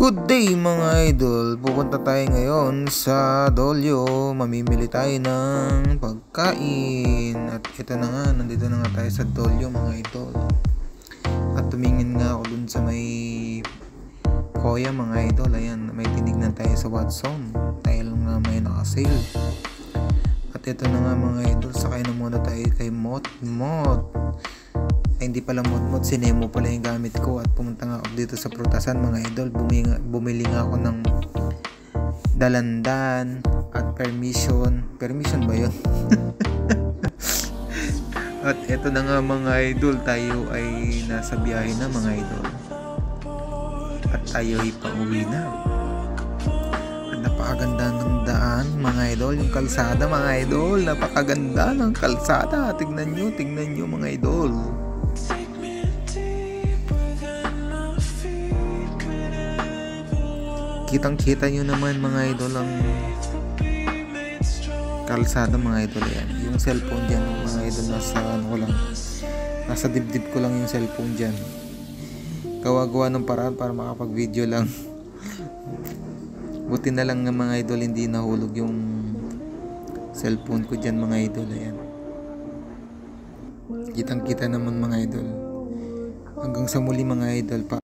Good day mga idol, pupunta tayo ngayon sa Dolyo, mamimili tayo ng pagkain. At ito na nga, nandito na nga tayo sa Dolyo mga idol. At tumingin nga ako dun sa may Koya mga idol. Ayan, may tinignan tayo sa Watson dahil nga may naka-sale. At ito na nga mga idol, sakay na muna tayo kay Mot. Ay, hindi pala Mot, si Nemo pala yung gamit ko. At pumunta nga ako dito sa prutasan mga idol. Bumili nga ako ng dalandan at permission ba yun? At eto na nga mga idol, tayo ay nasa biyahe na mga idol. At tayo ay pauwi na. At napakaganda ng daan mga idol, yung kalsada mga idol. Napakaganda ng kalsada. Tignan nyo mga idol. Kitang-kita nyo naman mga idol ang kalsada mga idol. Yan. Yung cellphone dyan mga idol, nasa dibdib ko lang yung cellphone dyan. Gawa-gawa ng paraan para makapag-video lang. Buti na lang ng mga idol hindi nahulog yung cellphone ko dyan mga idol. Ayan. Kitang-kita naman mga idol. Hanggang sa muli mga idol pa.